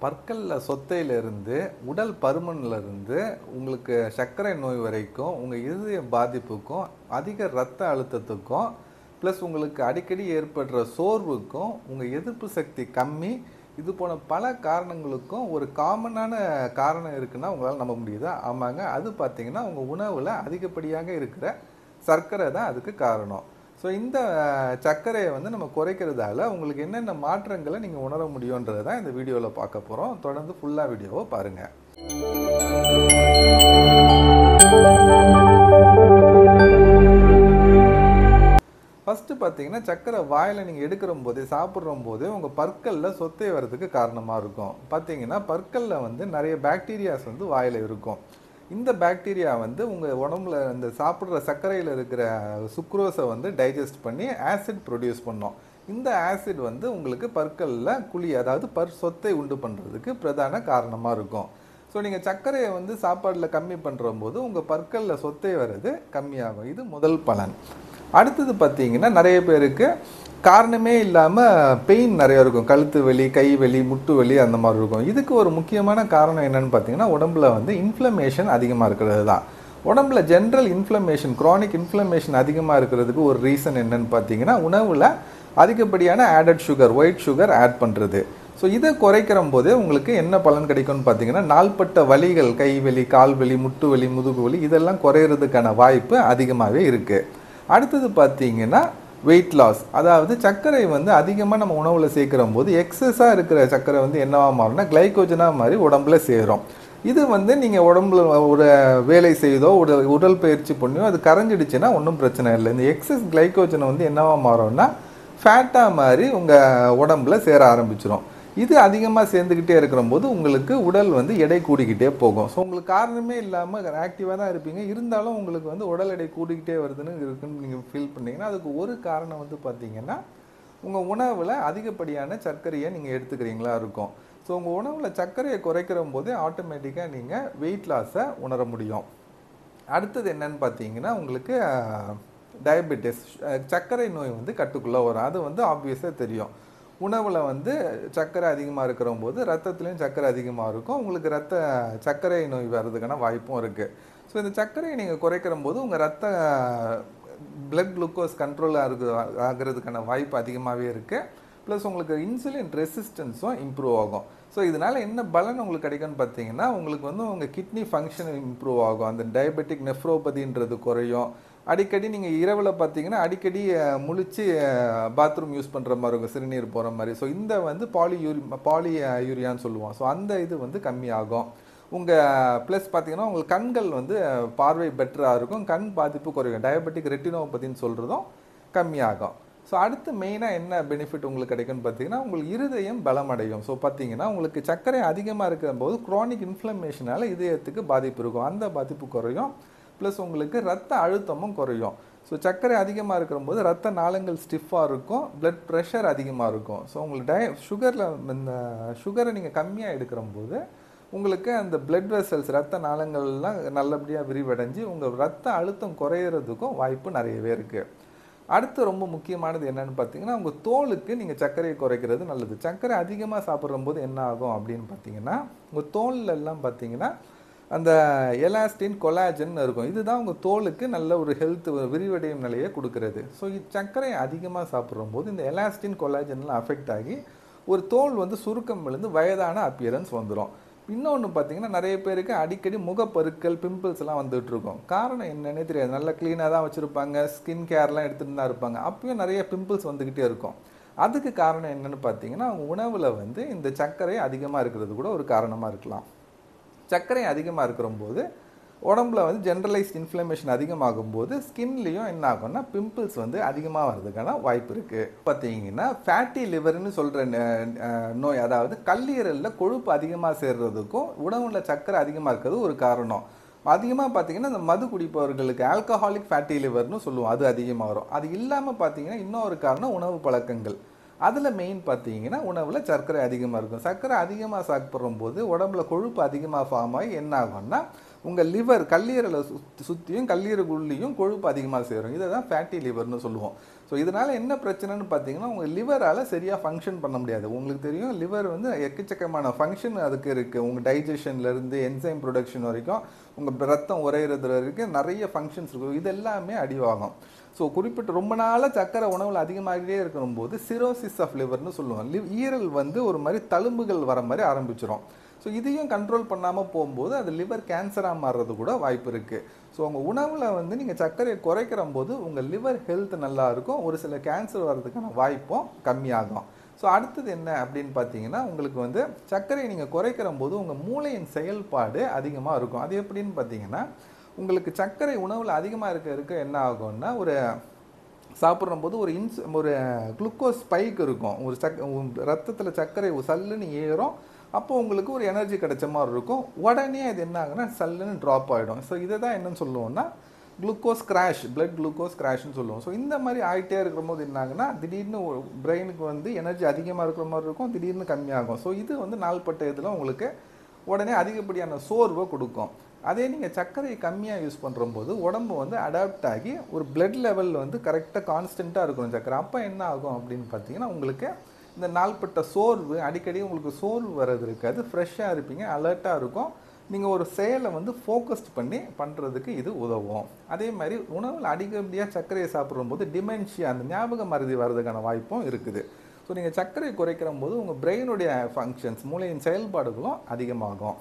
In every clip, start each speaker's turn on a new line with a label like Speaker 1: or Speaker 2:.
Speaker 1: பற்கள்ல சொத்தையிலிருந்து, உடல் பருமன்லேருந்து, உங்களுக்கு சர்க்கரை நோய் வரைக்கும், உங்கள் இருதய பாதிப்புக்கும், அதிக இரத்த அழுத்தத்துக்கும், ப்ளஸ் உங்களுக்கு அடிக்கடி ஏற்படுற சோர்வுக்கும், உங்கள் எதிர்ப்பு சக்தி கம்மி, இது போன பல காரணங்களுக்கும் ஒரு காமனான காரணம் இருக்குன்னா உங்களால் நம்ப முடியுதா? ஆமாங்க. அது பார்த்தீங்கன்னா, உங்கள் உணவில் அதிகப்படியாக இருக்கிற சர்க்கரை தான் அதுக்கு காரணம். ஸோ இந்த சர்க்கரையை வந்து நம்ம குறைக்கிறதால உங்களுக்கு என்னென்ன மாற்றங்களை நீங்கள் உணர முடியுன்றதை தான் இந்த வீடியோவில் பார்க்க போகிறோம். தொடர்ந்து ஃபுல்லாக வீடியோவை பாருங்கள். ஃபஸ்ட்டு பார்த்தீங்கன்னா, சர்க்கரை வாயில் நீங்கள் எடுக்கிற போதே சாப்பிட்ற போதே உங்கள் பற்களில் சொத்தை வர்றதுக்கு காரணமாக இருக்கும். பார்த்தீங்கன்னா, பற்களில் வந்து நிறைய பாக்டீரியாஸ் வந்து வாயில் இருக்கும். இந்த பாக்டீரியா வந்து உங்கள் உடம்புல இந்த சாப்பிட்ற சர்க்கரையில் இருக்கிற சுக்ரோஸை வந்து டைஜஸ்ட் பண்ணி ஆசிட் ப்ரொடியூஸ் பண்ணோம். இந்த ஆசிட் வந்து உங்களுக்கு பற்களில் குழி, அதாவது சொத்தை உண்டு பண்ணுறதுக்கு பிரதான காரணமாக இருக்கும். ஸோ நீங்கள் சர்க்கரையை வந்து சாப்பாடில் கம்மி பண்ணுற போது உங்கள் பற்களில் சொத்தை வர்றது கம்மியாகும். இது முதல் பலன். அடுத்தது பார்த்தீங்கன்னா, நிறைய பேருக்கு காரணமே இல்லாமல் பெயின் நிறைய இருக்கும். கழுத்து வலி, கை வலி, முட்டு வலி அந்த மாதிரி இருக்கும். இதுக்கு ஒரு முக்கியமான காரணம் என்னென்னு பார்த்தீங்கன்னா, உடம்புல வந்து இன்ஃப்ளமேஷன் அதிகமாக இருக்கிறது தான். உடம்புல ஜென்ரல் இன்ஃப்ளமேஷன், க்ரானிக் இன்ஃப்ளமேஷன் அதிகமாக இருக்கிறதுக்கு ஒரு ரீசன் என்னென்னு பார்த்தீங்கன்னா, உணவில் அதிகப்படியான added sugar, white sugar add பண்ணுறது. ஸோ இதை குறைக்கிற போதே உங்களுக்கு என்ன பலன் கிடைக்கும்னு பார்த்தீங்கன்னா, நாள்பட்ட வலிகள், கை வலி, கால் வலி, முட்டு வலி, முதுகு வலி இதெல்லாம் குறையிறதுக்கான வாய்ப்பு அதிகமாகவே இருக்குது. அடுத்தது பார்த்தீங்கன்னா, வெயிட் லாஸ். அதாவது சர்க்கரை வந்து அதிகமாக நம்ம உணவில் சேர்க்கிற போது எக்ஸஸாக இருக்கிற சர்க்கரை வந்து என்னவாக மாறும்னா கிளைக்கோஜனாக மாதிரி உடம்புல சேரும். இது வந்து நீங்கள் உடம்புல ஒரு வேலை செய்தோ உடல் பயிற்சி பண்ணியோ அது கரைஞ்சிடுச்சுன்னா ஒன்றும் பிரச்சனை இல்லை. இந்த எக்ஸஸ் கிளைக்கோஜனை வந்து என்னவாக மாறும்னா ஃபேட்டாக மாதிரி உங்கள் உடம்புல சேர ஆரம்பிச்சிடும். இது அதிகமாக சேர்ந்துக்கிட்டே இருக்கிற போது உங்களுக்கு உடல் வந்து எடை கூடிக்கிட்டே போகும். ஸோ உங்களுக்கு காரணமே இல்லாமல் ஆக்டிவாக தான் இருப்பீங்க, இருந்தாலும் உங்களுக்கு வந்து உடல் எடை கூடிக்கிட்டே இருக்குன்னு நீங்கள் ஃபீல் பண்ணிங்கன்னா அதுக்கு ஒரு காரணம் வந்து பார்த்தீங்கன்னா, உங்கள் உணவில் அதிகப்படியான சர்க்கரையை நீங்கள் எடுத்துக்கிறீங்களா இருக்கும். ஸோ உங்கள் உணவில் சர்க்கரையை குறைக்கிற போதே ஆட்டோமேட்டிக்காக நீங்கள் வெயிட் லாஸை உணர முடியும். அடுத்தது என்னன்னு பார்த்தீங்கன்னா, உங்களுக்கு டயபெட்டிஸ், சர்க்கரை நோய் வந்து கட்டுக்குள்ளே வரும். அது வந்து ஆப்வியஸாக தெரியும். உணவில் வந்து சர்க்கரை அதிகமாக இருக்கிற போது ரத்தத்துலேயும் சர்க்கரை அதிகமாக இருக்கும். உங்களுக்கு சர்க்கரை நோய் வர்றதுக்கான வாய்ப்பும் இருக்குது. ஸோ இந்த சர்க்கரையை நீங்கள் குறைக்கிற போது உங்கள் பிளட் குளுக்கோஸ் கண்ட்ரோல் ஆகிறதுக்கான வாய்ப்பு அதிகமாகவே இருக்குது. ப்ளஸ் உங்களுக்கு இன்சுலின் ரெசிஸ்டன்ஸும் இம்ப்ரூவ் ஆகும். ஸோ இதனால் என்ன பலன் உங்களுக்கு கிடைக்கும்னு பார்த்தீங்கன்னா, உங்களுக்கு வந்து உங்கள் கிட்னி ஃபங்க்ஷன் இம்ப்ரூவ் ஆகும். அந்த டயபெட்டிக் நெஃப்ரோபதின்றது குறையும். அடிக்கடி நீங்கள் இரவில் பார்த்தீங்கன்னா அடிக்கடி முழிச்சு பாத்ரூம் யூஸ் பண்ணுற மாதிரி இருக்கும், சிறுநீர் போகிற மாதிரி. ஸோ இந்த வந்து பாலி யூரியான்னு சொல்லுவோம். ஸோ அந்த இது வந்து கம்மியாகும். உங்கள் ப்ளஸ் பார்த்தீங்கன்னா உங்களுக்கு கண்கள் வந்து பார்வை பெட்டராக இருக்கும், கண் பாதிப்பு குறையும். டயபெட்டிக் ரெட்டினோபதின்னு சொல்கிறதும் கம்மியாகும். ஸோ அடுத்து மெயினாக என்ன பெனிஃபிட் உங்களுக்கு கிடைக்கும்னு பார்த்தீங்கன்னா, உங்களுக்கு இருதயம் பலமடையும். ஸோ பார்த்தீங்கன்னா உங்களுக்கு சர்க்கரை அதிகமாக இருக்கிற போது க்ரானிக் இன்ஃப்ளமேஷனால் இதயத்துக்கு பாதிப்பு இருக்கும், அந்த பாதிப்பு குறையும். ப்ளஸ் உங்களுக்கு ரத்த அழுத்தமும் குறையும். ஸோ சர்க்கரை அதிகமாக இருக்கிற போது ரத்த நாளங்கள் ஸ்டிஃபாக இருக்கும், பிளட் ப்ரெஷர் அதிகமாக இருக்கும். ஸோ உங்களுக்கு இந்த சுகரை நீங்கள் கம்மியாக எடுக்கிற போது உங்களுக்கு அந்த பிளட் வெசல்ஸ், ரத்த நாளங்கள்லாம் நல்லபடியாக விரிவடைஞ்சு உங்கள் ரத்த அழுத்தம் குறையிறதுக்கும் வாய்ப்பு நிறையவே இருக்குது. அடுத்து ரொம்ப முக்கியமானது என்னென்னு பார்த்தீங்கன்னா, உங்கள் தோலுக்கு நீங்கள் சர்க்கரையை குறைக்கிறது நல்லது. சர்க்கரை அதிகமாக சாப்பிட்ற போது என்ன ஆகும் அப்படின்னு பார்த்தீங்கன்னா, உங்கள் தோல்லெல்லாம் பார்த்தீங்கன்னா அந்த எலாஸ்டின், கொலாஜன் இருக்கும். இதுதான் உங்கள் தோலுக்கு நல்ல ஒரு ஹெல்த் விரிவடையும் நிலையை கொடுக்கறது. ஸோ சர்க்கரை அதிகமாக சாப்பிட்ற போது இந்த எலாஸ்டின், கொலாஜன்லாம் அஃபெக்ட் ஆகி ஒரு தோல் வந்து சுருக்கம் விழுந்து வயதான அப்பியரன்ஸ் வந்துடும். இன்னொன்று பார்த்தீங்கன்னா, நிறைய பேருக்கு அடிக்கடி முகப்பருக்கள், பிம்பிள்ஸ் எல்லாம் வந்துட்டு இருக்கும். காரணம் என்னன்னே தெரியாது. நல்லா க்ளீனாக தான் வச்சுருப்பாங்க, ஸ்கின் கேர்லாம் எடுத்துகிட்டு தான் இருப்பாங்க, அப்பயும் நிறைய பிம்பிள்ஸ் வந்துக்கிட்டே இருக்கும். அதுக்கு காரணம் என்னென்னு பார்த்தீங்கன்னா, அவங்க உணவில் வந்து இந்த சர்க்கரை அதிகமாக இருக்கிறது கூட ஒரு காரணமாக இருக்கலாம். சர்க்கரை அதிகமாக இருக்கிற போது உடம்புல வந்து ஜென்ரலைஸ்ட் இன்ஃப்ளமேஷன் அதிகமாகும் போது ஸ்கின்லேயும் என்ன ஆகும்னா பிம்பிள்ஸ் வந்து அதிகமாக வர்றதுக்கான வாய்ப்பு இருக்குது. பார்த்தீங்கன்னா, ஃபேட்டி லிவர்னு சொல்கிற நோய், அதாவது கல்லீரலில் கொழுப்பு அதிகமாக சேர்றதுக்கும் உணவுல சர்க்கரை அதிகமாக இருக்கிறது ஒரு காரணம். அதிகமாக பார்த்தீங்கன்னா, இந்த மது குடிப்பவர்களுக்கு ஆல்கஹாலிக் ஃபேட்டி லிவர்னு சொல்லுவோம், அது அதிகமாக வரும். அது இல்லாமல் பார்த்தீங்கன்னா இன்னொரு காரணம் உணவு பழக்கங்கள். அதில் மெயின் பார்த்தீங்கன்னா உணவில் சர்க்கரை அதிகமாக இருக்கும். சர்க்கரை அதிகமாக சாப்பிட்ற போது உடம்புல கொழுப்பு அதிகமாக ஃபார்ம் ஆகி என்ன ஆகும்னா உங்கள் லிவர், கல்லீரலை சுற்றியும் கல்லீரலுக்குள்ளேயும் கொழுப்பு அதிகமாக சேரும். இதை தான் ஃபேட்டி லிவர்னு சொல்லுவோம். ஸோ இதனால் என்ன பிரச்சனைன்னு பார்த்தீங்கன்னா உங்கள் லிவரால் சரியாக ஃபங்க்ஷன் பண்ண முடியாது. உங்களுக்கு தெரியும் லிவர் வந்து எக்கச்சக்கமான ஃபங்க்ஷன் அதுக்கு இருக்குது. உங்கள் டைஜஷன்லேருந்து என்சைம் ப்ரொடக்ஷன் வரைக்கும், உங்கள் ரத்தம் உறையிறது வரைக்கும் நிறைய ஃபங்க்ஷன்ஸ் இருக்கும். இது எல்லாமே அடிவாகும். ஸோ குறிப்பிட்ட ரொம்ப நாளாக சக்கரை உணவில் அதிகமாகிட்டே இருக்கும்போது சிரோசிஸ் ஆஃப் லிவர்னு சொல்லுவோம். ஈரல் வந்து ஒரு மாதிரி தழும்புகள் வர மாதிரி ஆரம்பிச்சிடும். ஸோ இதையும் கண்ட்ரோல் பண்ணாமல் போகும்போது அது லிவர் கேன்சராக மாறுறது கூட வாய்ப்பு இருக்குது. ஸோ உங்கள் உணவில் வந்து நீங்கள் சர்க்கரையை குறைக்கிற போது உங்கள் லிவர் ஹெல்த் நல்லா இருக்கும். ஒரு சில கேன்சர் வர்றதுக்கான வாய்ப்பும் கம்மியாகும். ஸோ அடுத்தது என்ன அப்படின்னு பார்த்தீங்கன்னா, உங்களுக்கு வந்து சர்க்கரையை நீங்கள் குறைக்கிற போது உங்கள் மூளையின் செயல்பாடு அதிகமாக இருக்கும். அது எப்படின்னு பார்த்தீங்கன்னா, உங்களுக்கு சர்க்கரை உணவில் அதிகமாக இருக்க என்ன ஆகும்னா, ஒரு சாப்பிட்றம்போது ஒரு குளுக்கோஸ் ஸ்பைக் இருக்கும். ஒரு ரத்தத்தில் சர்க்கரை சல்லுன்னு ஏறும். அப்போ உங்களுக்கு ஒரு எனர்ஜி கிடைச்ச மாதிரி இருக்கும். உடனே அது என்ன ஆகுனா சல்லுன்னு ட்ராப் ஆகிடும். ஸோ இதை தான் என்னன்னு சொல்லுவோம்னா குளுக்கோஸ் கிராஷ், பிளட் குளுக்கோஸ் கிராஷ்னு சொல்லுவோம். ஸோ இந்த மாதிரி ஆகிட்டே இருக்கிற போது என்ன ஆகுனா திடீர்னு பிரெயினுக்கு வந்து எனர்ஜி அதிகமாக இருக்கிற மாதிரி இருக்கும், திடீர்னு கம்மியாகும். ஸோ இது வந்து நாள்பட்ட இதில் உங்களுக்கு உடனே அதிகப்படியான சோர்வை கொடுக்கும். அதே நீங்கள் சர்க்கரை கம்மியாக யூஸ் பண்ணுறம்போது உடம்பு வந்து அடாப்ட் ஆகி ஒரு பிளட் லெவல் வந்து கரெக்டாக கான்ஸ்டண்ட்டாக இருக்கணும் சர்க்கரை. அப்போ என்ன ஆகும் அப்படின்னு பார்த்தீங்கன்னா, உங்களுக்கு இந்த நாள்பட்ட சோர்வு, அடிக்கடி உங்களுக்கு சோர்வு வர்றது இருக்காது, ஃப்ரெஷ்ஷாக இருப்பீங்க, அலர்ட்டாக இருக்கும். நீங்கள் ஒரு செயலை வந்து ஃபோக்கஸ்ட் பண்ணி பண்ணுறதுக்கு இது உதவும். அதே மாதிரி உணவில் அதிகப்படியாக சர்க்கரையை சாப்பிடும்போது டிமென்ஷியா, அந்த ஞாபக மறதி வர்றதுக்கான வாய்ப்பும் இருக்குது. ஸோ நீங்கள் சர்க்கரை குறைக்கிற போது உங்கள் பிரெயினுடைய ஃபங்க்ஷன்ஸ், மூளையின் செயல்பாடுகளும் அதிகமாகும்.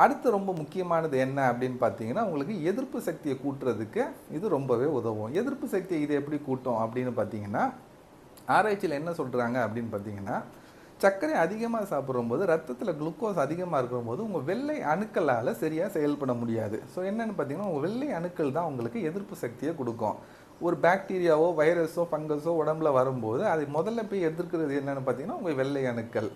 Speaker 1: அடுத்து ரொம்ப முக்கியமானது என்ன அப்படின்னு பார்த்தீங்கன்னா, உங்களுக்கு எதிர்ப்பு சக்தியை கூட்டுறதுக்கு இது ரொம்பவே உதவும். எதிர்ப்பு சக்தியை இது எப்படி கூட்டும் அப்படின்னு பார்த்தீங்கன்னா, ஆராய்ச்சியில் என்ன சொல்கிறாங்க அப்படின்னு பார்த்தீங்கன்னா, சர்க்கரை அதிகமாக சாப்பிடும்போது ரத்தத்தில் குளுக்கோஸ் அதிகமாக இருக்கும்போது உங்கள் வெள்ளை அணுக்களால் சரியாக செயல்பட முடியாது. ஸோ என்னென்னு பார்த்தீங்கன்னா, உங்கள் வெள்ளை அணுக்கள் தான் உங்களுக்கு எதிர்ப்பு சக்தியை கொடுக்கும். ஒரு பாக்டீரியாவோ வைரஸோ ஃபங்கஸோ உடம்புல வரும்போது அதை முதல்ல போய் எதிர்க்கிறது என்னென்னு பார்த்தீங்கன்னா உங்கள் வெள்ளை அணுக்கள்.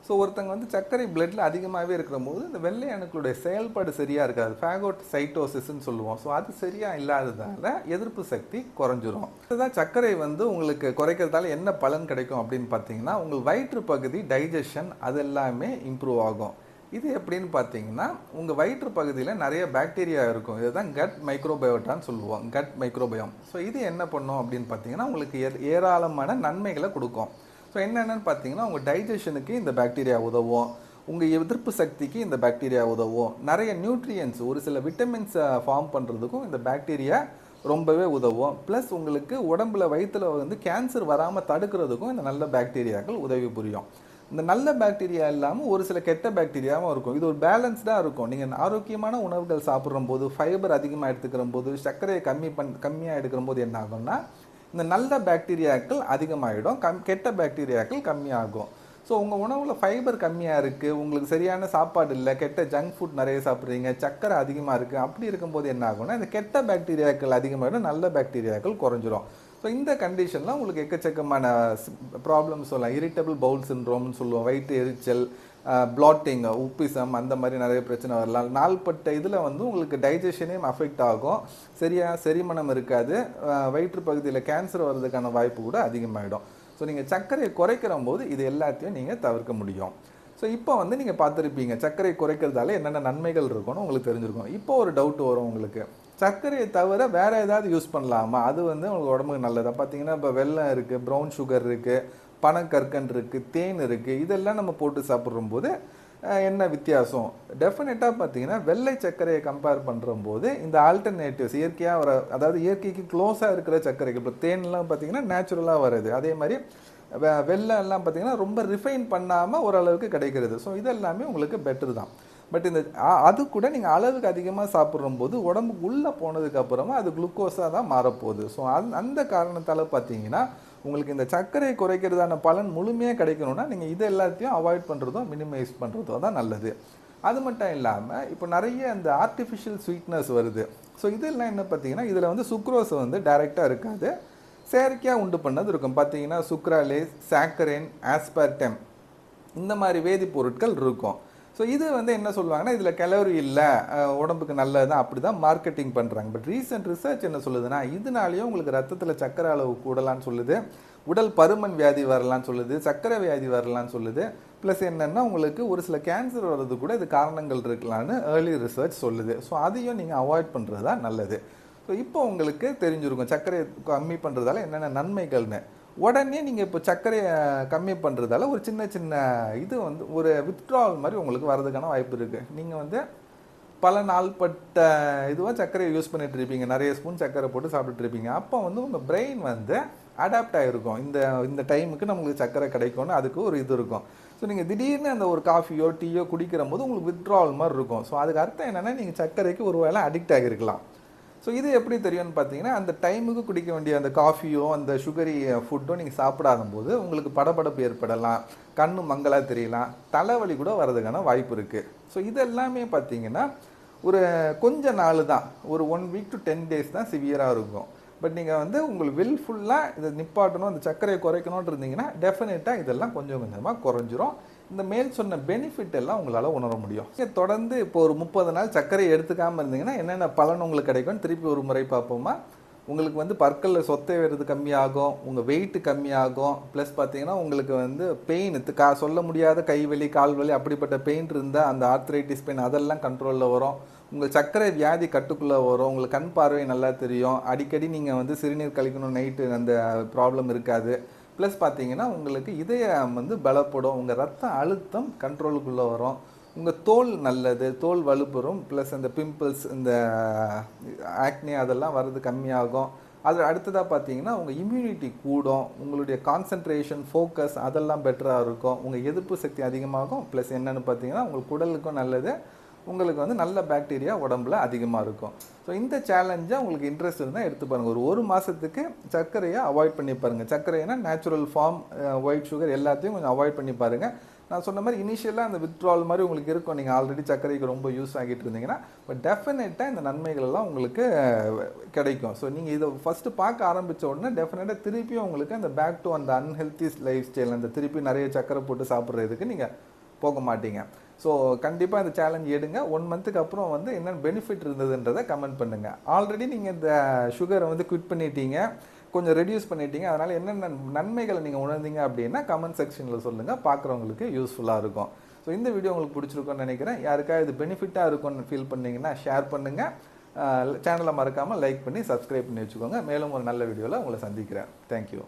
Speaker 1: ஸோ ஒருத்தங்க வந்து சர்க்கரை பிளட்டில் அதிகமாகவே இருக்கிற போது இந்த வெள்ளை அணுக்களுடைய செயல்பாடு சரியாக இருக்காது, ஃபேகோசைட்டோசிஸ்ன்னு சொல்லுவோம். ஸோ அது சரியாக இல்லாததால் எதிர்ப்பு சக்தி குறைஞ்சிரும். இதுதான் சர்க்கரை வந்து உங்களுக்கு குறைக்கிறதால என்ன பலன் கிடைக்கும் அப்படின்னு பார்த்தீங்கன்னா, உங்கள் வயிற்று பகுதி டைஜஷன் அது எல்லாமே இம்ப்ரூவ் ஆகும். இது எப்படின்னு பார்த்தீங்கன்னா, உங்கள் வயிற்று பகுதியில் நிறைய பாக்டீரியா இருக்கும். இதுதான் கட் மைக்ரோபயோட்டான்னு சொல்லுவோம், கட் மைக்ரோபயோம். ஸோ இது என்ன பண்ணும் அப்படின்னு பார்த்தீங்கன்னா, உங்களுக்கு ஏராளமான நன்மைகளை கொடுக்கும். ஸோ என்னென்னு பார்த்தீங்கன்னா, உங்கள் டைஜஷனுக்கு இந்த பாக்டீரியா உதவும், உங்கள் எதிர்ப்பு சக்திக்கு இந்த பாக்டீரியா உதவும், நிறைய நியூட்ரியன்ஸ், ஒரு சில விட்டமின்ஸை ஃபார்ம் பண்ணுறதுக்கும் இந்த பாக்டீரியா ரொம்பவே உதவும். ப்ளஸ் உங்களுக்கு உடம்புல வயிற்றில் வந்து கேன்சர் வராமல் தடுக்கிறதுக்கும் இந்த நல்ல பாக்டீரியாக்கள் உதவி புரியும். இந்த நல்ல பாக்டீரியா இல்லாமல் ஒரு சில கெட்ட பாக்டீரியாவும் இருக்கும். இது ஒரு பேலன்ஸ்டாக இருக்கும். நீங்கள் ஆரோக்கியமான உணவுகள் சாப்பிட்ற போது, ஃபைபர் அதிகமாக எடுத்துக்கிற போது, சர்க்கரையை கம்மியாக எடுக்கிற போது என்ன ஆகும்னா, இந்த நல்ல பாக்டீரியாக்கள் அதிகமாகிடும், கெட்ட பாக்டீரியாக்கள் கம்மியாகும். ஸோ உங்கள் உணவில் ஃபைபர் கம்மியாக இருக்குது, உங்களுக்கு சரியான சாப்பாடு இல்லை, கெட்ட ஜங்க் ஃபுட் நிறைய சாப்பிட்றீங்க, சர்க்கரை அதிகமாக இருக்குது, அப்படி இருக்கும்போது என்ன ஆகும்னா இந்த கெட்ட பாக்டீரியாக்கள் அதிகமாகிடும், நல்ல பாக்டீரியாக்கள் குறைஞ்சிரும். ஸோ இந்த கண்டிஷனில் உங்களுக்கு எக்கச்சக்கமான ப்ராப்ளம்ஸ் சொல்லலாம். இரிட்டபிள் பவுல் சிண்ட்ரோம்னு சொல்லுவோம், வயிற்று எரிச்சல், பிளாட்டிங், உப்பிசம், அந்த மாதிரி நிறைய பிரச்சனை வரலாம். நாள்பட்ட இதில் வந்து உங்களுக்கு டைஜஷனையும் அஃபெக்ட் ஆகும், செரிமனம் இருக்காது, வயிற்று பகுதியில் கேன்சர் வர்றதுக்கான வாய்ப்பு கூட அதிகமாகிடும். ஸோ நீங்கள் சர்க்கரையை குறைக்கிற போது இது எல்லாத்தையும் நீங்கள் தவிர்க்க முடியும். ஸோ இப்போ வந்து நீங்கள் பார்த்துருப்பீங்க சர்க்கரை குறைக்கிறதால என்னென்ன நன்மைகள் இருக்குன்னு உங்களுக்கு தெரிஞ்சிருக்கும். இப்போ ஒரு டவுட் வரும் உங்களுக்கு, சர்க்கரையை தவிர வேறு ஏதாவது யூஸ் பண்ணலாமா, அது வந்து உங்களுக்கு உடம்புக்கு நல்லதா? பார்த்தீங்கன்னா இப்போ வெல்லம் இருக்குது, ப்ரௌன் சுகர் இருக்குது, பனக்கற்கண்டு இருக்குது, தேன் இருக்குது, இதெல்லாம் நம்ம போட்டு சாப்பிட்றம்போது என்ன வித்தியாசம்? டெஃபினட்டாக பார்த்தீங்கன்னா வெள்ளை சர்க்கரையை கம்பேர் பண்ணுறம்போது இந்த ஆல்டர்னேட்டிவ்ஸ் இயற்கையாக வர, அதாவது இயற்கைக்கு க்ளோஸாக இருக்கிற சர்க்கரைக்கு, இப்போ தேன்லாம் பார்த்தீங்கன்னா நேச்சுரலாக வருது, அதே மாதிரி வெல்லம் எல்லாம் பார்த்தீங்கன்னா ரொம்ப ரிஃபைன் பண்ணாமல் ஓரளவுக்கு கிடைக்கிறது. ஸோ இதெல்லாமே உங்களுக்கு பெட்டர் தான். பட் இந்த அது கூட நீங்கள் அளவுக்கு அதிகமாக சாப்பிட்றம்போது உடம்புக்கு உள்ளே போனதுக்கப்புறமா அது குளுக்கோஸாக தான் மாறப்போகுது. ஸோ அந்த காரணத்தால் பார்த்தீங்கன்னா உங்களுக்கு இந்த சர்க்கரை குறைக்கிறதான பலன் முழுமையாக கிடைக்கணும்னா நீங்கள் இது எல்லாத்தையும் அவாய்ட் பண்ணுறதோ மினிமைஸ் பண்ணுறதோ தான் நல்லது. அது மட்டும் இல்லாமல் இப்போ நிறைய அந்த ஆர்டிஃபிஷியல் ஸ்வீட்னஸ் வருது. ஸோ இதெல்லாம் என்ன பார்த்தீங்கன்னா, இதில் வந்து சுக்ரோஸ் வந்து டைரெக்டாக இருக்காது, செயற்கையாக உண்டு பண்ணது இருக்கும். பார்த்தீங்கன்னா சுக்ராலேஸ், சாக்கரைன், ஆஸ்பர்டம், இந்த மாதிரி வேதிப்பொருட்கள் இருக்கும். ஸோ இது வந்து என்ன சொல்லுவாங்கன்னா, இதில் கலோரி இல்லை, உடம்புக்கு நல்லது தான், அப்படி தான் மார்க்கெட்டிங் பண்ணுறாங்க. பட் ரீசெண்ட் ரிசர்ச் என்ன சொல்லுதுன்னா, இதனாலேயும் உங்களுக்கு ரத்தத்தில் சர்க்கரை அளவு கூடலான்னு சொல்லுது, உடல் பருமன் வியாதி வரலான்னு சொல்லுது, சர்க்கரை வியாதி வரலான்னு சொல்லுது. ப்ளஸ் என்னென்னா உங்களுக்கு ஒரு சில கேன்சர் வர்றது கூட இது காரணங்கள் இருக்கலான்னு ஏர்லி ரிசர்ச் சொல்லுது. ஸோ அதையும் நீங்கள் அவாய்ட் பண்ணுறது தான் நல்லது. ஸோ ஸோ இப்போ உங்களுக்கு தெரிஞ்சிருக்கும் சர்க்கரையை கம்மி பண்ணுறதால என்னென்ன நன்மைகள்னு. உடனே நீங்கள் இப்போ சர்க்கரையை கம்மி பண்ணுறதால ஒரு சின்ன சின்ன இது வந்து ஒரு வித்ட்ராவல் மாதிரி உங்களுக்கு வரதுக்கான வாய்ப்பு இருக்குது. நீங்கள் வந்து பல நாள்பட்ட இதுவாக சர்க்கரையை யூஸ் பண்ணிட்டு இருப்பீங்க, நிறைய ஸ்பூன் சர்க்கரை போட்டு சாப்பிட்டுட்டு இருப்பீங்க. அப்போ வந்து உங்கள் பிரெயின் வந்து அடாப்ட் ஆகிருக்கும், இந்த இந்த டைமுக்கு நம்மளுக்கு சர்க்கரை கிடைக்கும்னு அதுக்கு ஒரு இது இருக்கும். ஸோ நீங்கள் திடீர்னு அந்த ஒரு காஃபியோ டீயோ குடிக்கிற போது உங்களுக்கு வித்ட்ராவல் மாதிரி இருக்கும். ஸோ அதுக்கு அர்த்தம் என்னென்னா நீங்கள் சர்க்கரைக்கு ஒரு வேளை அடிக்ட் ஆகிருக்கலாம். ஸோ இது எப்படி தெரியும்னு பார்த்தீங்கன்னா, அந்த டைமுக்கு குடிக்க வேண்டிய அந்த காஃபியோ அந்த சுகரி ஃபுட்டோ நீங்கள் சாப்பிடாத போது உங்களுக்கு படபடப்பு ஏற்படலாம், கண்ணு மங்கலாக தெரியலாம், தலைவலி கூட வர்றதுக்கான வாய்ப்பு இருக்குது. ஸோ இதெல்லாமே பார்த்தீங்கன்னா ஒரு கொஞ்ச நாள் தான், ஒரு 1 வீக் டு 10 டேஸ் தான் சிவியராக இருக்கும். பட் நீங்கள் வந்து உங்களுக்கு வில்ஃபுல்லாக இதை நிப்பாட்டணும், அந்த சர்க்கரையை குறைக்கணும்னு இருந்தீங்கன்னா டெஃபினட்டாக இதெல்லாம் கொஞ்சம் கொஞ்சமாக குறைஞ்சிரும். இந்த மேல் சொன்ன பெனிஃபிட் எல்லாம் உங்களால் உணர முடியும். தொடர்ந்து இப்போ ஒரு 30 நாள் சர்க்கரையை எடுத்துக்காமல் இருந்தீங்கன்னா என்னென்ன பலன் உங்களுக்கு கிடைக்கும்னு திருப்பி ஒரு முறை பார்ப்போமா. உங்களுக்கு வந்து பற்களில் சொத்தை வருது கம்மியாகும், உங்கள் வெயிட்டு கம்மியாகும், ப்ளஸ் பார்த்தீங்கன்னா உங்களுக்கு வந்து பெயின் சொல்ல முடியாத கைவலி கால்வலி அப்படிப்பட்ட பெயின் இருந்தால் அந்த ஆர்த்ரைட்டிஸ் பெயின் அதெல்லாம் கண்ட்ரோலில் வரும். உங்கள் சர்க்கரை வியாதி கட்டுக்குள்ளே வரும், உங்களுக்கு கண் பார்வை நல்லா தெரியும், அடிக்கடி நீங்கள் வந்து சிறுநீர் கழிக்கணும் நைட்டு அந்த ப்ராப்ளம் இருக்காது. ப்ளஸ் பார்த்தீங்கன்னா உங்களுக்கு இதயம் வந்து பலப்படும், உங்கள் ரத்த அழுத்தம் கண்ட்ரோலுக்குள்ளே வரும், உங்கள் தோல் நல்லது, தோல் வலுப்பெறும், ப்ளஸ் அந்த பிம்பிள்ஸ் இந்த ஆக்னி அதெல்லாம் வர்றது கம்மியாகும். அது அடுத்ததாக பார்த்தீங்கன்னா உங்கள் இம்யூனிட்டி கூடும், உங்களுடைய கான்சன்ட்ரேஷன் ஃபோக்கஸ் அதெல்லாம் பெட்டராக இருக்கும், உங்கள் எதிர்ப்பு சக்தி அதிகமாகும். ப்ளஸ் என்னென்னு பார்த்தீங்கன்னா உங்களுக்கு உடலுக்கும் நல்லது, உங்களுக்கு வந்து நல்ல பாக்டீரியா உடம்புல அதிகமாக இருக்கும். ஸோ இந்த சேலஞ்சை உங்களுக்கு இன்ட்ரெஸ்ட் இருந்தால் எடுத்து பாருங்கள். ஒரு மாதத்துக்கு சர்க்கரையை அவாய்ட் பண்ணி பாருங்கள். சர்க்கரைனா நேச்சுரல் ஃபார்ம், ஒயிட் சுகர் எல்லாத்தையும் கொஞ்சம் அவாய்ட் பண்ணி பாருங்கள். நான் சொன்ன மாதிரி இனிஷியலாக அந்த வித்ட்ராவல் மாதிரி உங்களுக்கு இருக்கும், நீங்கள் ஆல்ரெடி சர்க்கரைக்கு ரொம்ப யூஸ் ஆகிட்டு இருந்தீங்கன்னா. பட் டெஃபினட்டாக இந்த நன்மைகள் எல்லாம் உங்களுக்கு கிடைக்கும். ஸோ நீங்கள் இதை ஃபஸ்ட்டு பார்க்க ஆரம்பித்த உடனே டெஃபினட்டாக திருப்பியும் உங்களுக்கு அந்த பேக் டு அந்த அன்ஹெல்த்தி லைஃப் ஸ்டைல், அந்த திருப்பி நிறைய சர்க்கரை போட்டு சாப்பிட்றதுக்கு நீங்கள் போக மாட்டீங்க. ஸோ கண்டிப்பாக இந்த சேலஞ்ச் எடுங்க. 1 மந்த்துக்கு அப்புறம் வந்து என்னென்ன பெனிஃபிட் இருந்ததுன்றதை கமெண்ட் பண்ணுங்கள். ஆல்ரெடி நீங்கள் இந்த சுகரை வந்து குவிட் பண்ணிட்டீங்க, கொஞ்சம் ரெடியூஸ் பண்ணிட்டீங்க, அதனால் என்னென்ன நன்மைகளை நீங்கள் உணர்ந்தீங்க அப்படின்னா கமெண்ட் செக்ஷனில் சொல்லுங்கள், பார்க்குறவங்களுக்கு யூஸ்ஃபுல்லாக இருக்கும். ஸோ இந்த வீடியோ உங்களுக்கு பிடிச்சிருக்கும்னு நினைக்கிறேன். யாருக்காவது இது பெனிஃபிட்டாக இருக்கும்னு ஃபீல் பண்ணிங்கன்னா ஷேர் பண்ணுங்கள். சேனலை மறக்காமல் லைக் பண்ணி சப்ஸ்கிரைப் பண்ணி வச்சுக்கோங்க. மேலும் ஒரு நல்ல வீடியோவில் உங்களை சந்திக்கிறேன். தேங்க்யூ.